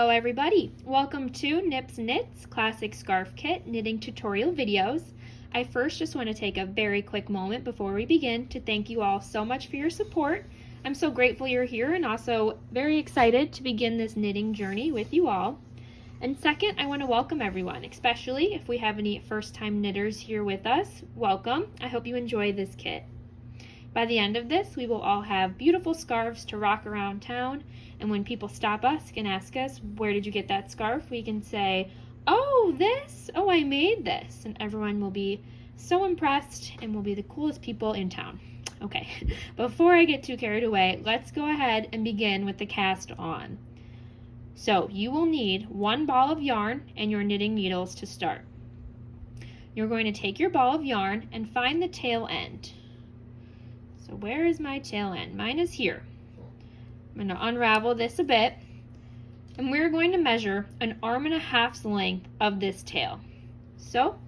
Hello everybody, welcome to Knip's Knits Classic Scarf Kit Knitting Tutorial Videos. I first just want to take a very quick moment before we begin to thank you all so much for your support. I'm so grateful you're here and also very excited to begin this knitting journey with you all. And second, I want to welcome everyone, especially if we have any first-time knitters here with us. Welcome. I hope you enjoy this kit. By the end of this, we will all have beautiful scarves to rock around town, and when people stop us and ask us, where did you get that scarf? We can say, oh, this? Oh, I made this. And everyone will be so impressed and will be the coolest people in town. Okay, before I get too carried away, let's go ahead and begin with the cast on. So you will need one ball of yarn and your knitting needles to start. You're going to take your ball of yarn and find the tail end. So where is my tail end? Mine is here. I'm going to unravel this a bit, and we're going to measure 1.5 arms length of this tail. So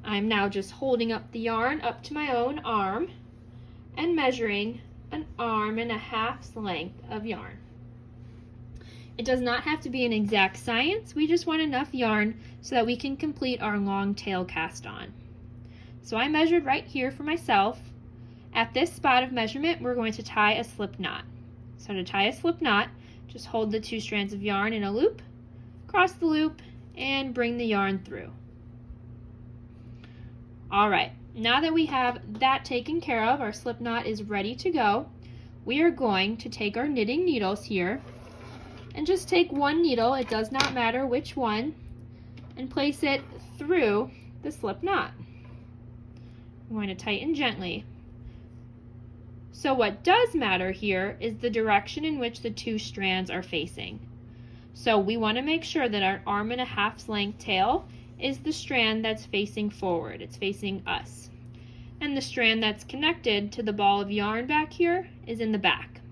I'm now just holding up the yarn up to my own arm and measuring 1.5 arms length of yarn. It does not have to be an exact science, we just want enough yarn so that we can complete our long tail cast on. So I measured right here for myself. At this spot of measurement, we're going to tie a slip knot. So to tie a slip knot, just hold the 2 strands of yarn in a loop, cross the loop, and bring the yarn through. All right, now that we have that taken care of, our slip knot is ready to go, we are going to take our knitting needles here and just take one needle, it does not matter which one, and place it through the slip knot. I'm going to tighten gently. So what does matter here is the direction in which the 2 strands are facing. So we want to make sure that our 1.5 arms length tail is the strand that's facing forward. It's facing us. And the strand that's connected to the ball of yarn back here is in the back.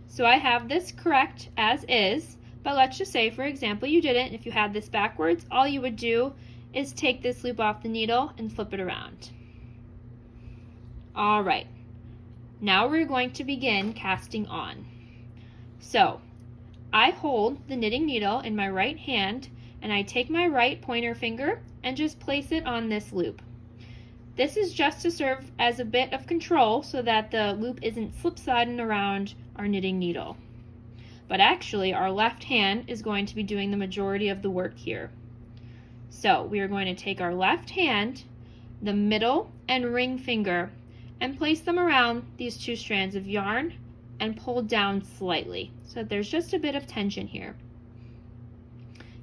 So I have this correct as is, but let's just say, for example, you didn't. If you had this backwards, all you would do is take this loop off the needle and flip it around. All right. Now we're going to begin casting on. So I hold the knitting needle in my right hand and I take my right pointer finger and just place it on this loop. This is just to serve as a bit of control so that the loop isn't slip-sliding around our knitting needle. But actually our left hand is going to be doing the majority of the work here. So we are going to take our left hand, the middle and ring finger, and place them around these 2 strands of yarn and pull down slightly so that there's just a bit of tension here.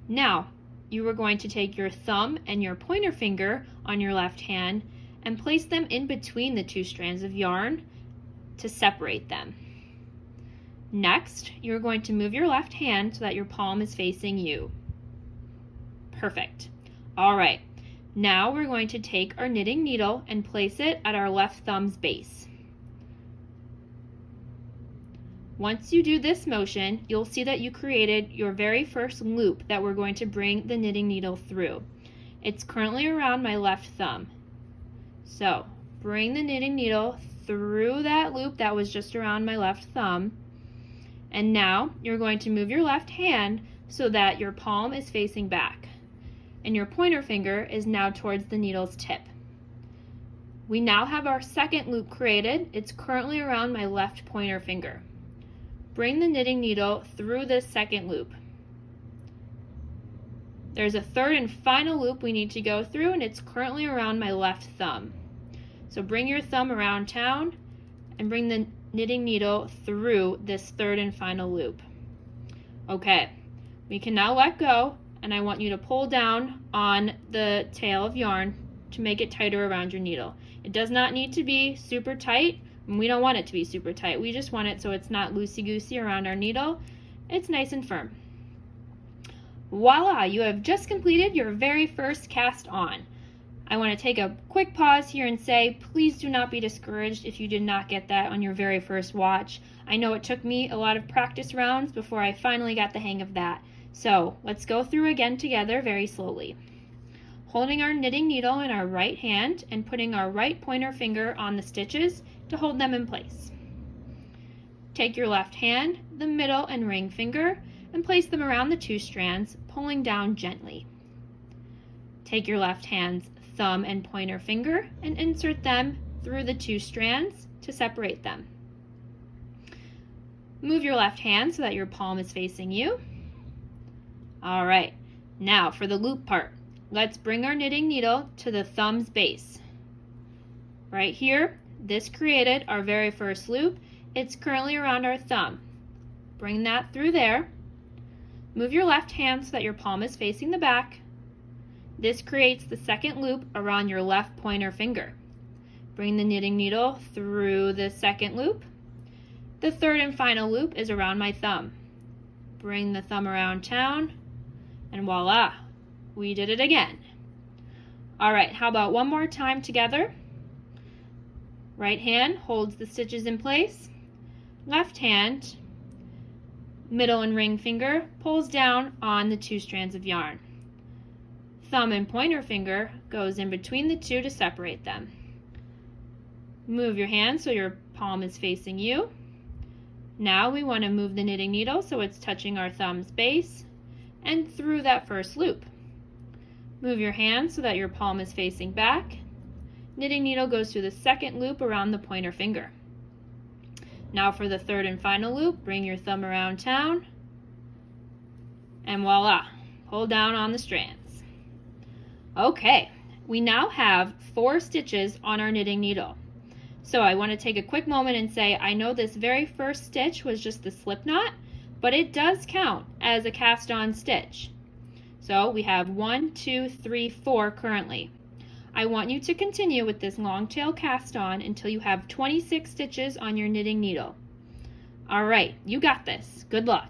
Now you are going to take your thumb and your pointer finger on your left hand and place them in between the 2 strands of yarn to separate them. Next, you're going to move your left hand so that your palm is facing you. Perfect. All right. Now we're going to take our knitting needle and place it at our left thumb's base. Once you do this motion, you'll see that you created your very first loop that we're going to bring the knitting needle through. It's currently around my left thumb. So bring the knitting needle through that loop that was just around my left thumb. And now you're going to move your left hand so that your palm is facing back. And your pointer finger is now towards the needle's tip. We now have our second loop created. It's currently around my left pointer finger. Bring the knitting needle through this second loop. There's a third and final loop we need to go through, and it's currently around my left thumb. So bring your thumb around town and bring the knitting needle through this third and final loop. Okay, we can now let go. And I want you to pull down on the tail of yarn to make it tighter around your needle. It does not need to be super tight, and we don't want it to be super tight. We just want it so it's not loosey-goosey around our needle. It's nice and firm. Voila, you have just completed your very first cast on. I want to take a quick pause here and say, please do not be discouraged if you did not get that on your very first watch. I know it took me a lot of practice rounds before I finally got the hang of that. So let's go through again together very slowly. Holding our knitting needle in our right hand and putting our right pointer finger on the stitches to hold them in place. Take your left hand, the middle and ring finger, and place them around the 2 strands, pulling down gently. Take your left hand's thumb and pointer finger and insert them through the 2 strands to separate them. Move your left hand so that your palm is facing you. All right, now for the loop part. Let's bring our knitting needle to the thumb's base. Right here, this created our very first loop. It's currently around our thumb. Bring that through there. Move your left hand so that your palm is facing the back. This creates the second loop around your left pointer finger. Bring the knitting needle through the second loop. The third and final loop is around my thumb. Bring the thumb around town, and voila, we did it again. All right, how about one more time together? Right hand holds the stitches in place. Left hand, middle and ring finger, pulls down on the 2 strands of yarn. Thumb and pointer finger goes in between the 2 to separate them. Move your hand so your palm is facing you. Now we want to move the knitting needle so it's touching our thumb's base and through that first loop. Move your hand so that your palm is facing back. Knitting needle goes through the second loop around the pointer finger. Now for the third and final loop, bring your thumb around town, and voila, pull down on the strands. Okay, we now have 4 stitches on our knitting needle. So I want to take a quick moment and say, I know this very first stitch was just the slip knot, but it does count as a cast on stitch. So we have 1, 2, 3, 4 currently. I want you to continue with this long tail cast on until you have 26 stitches on your knitting needle. All right, you got this. Good luck.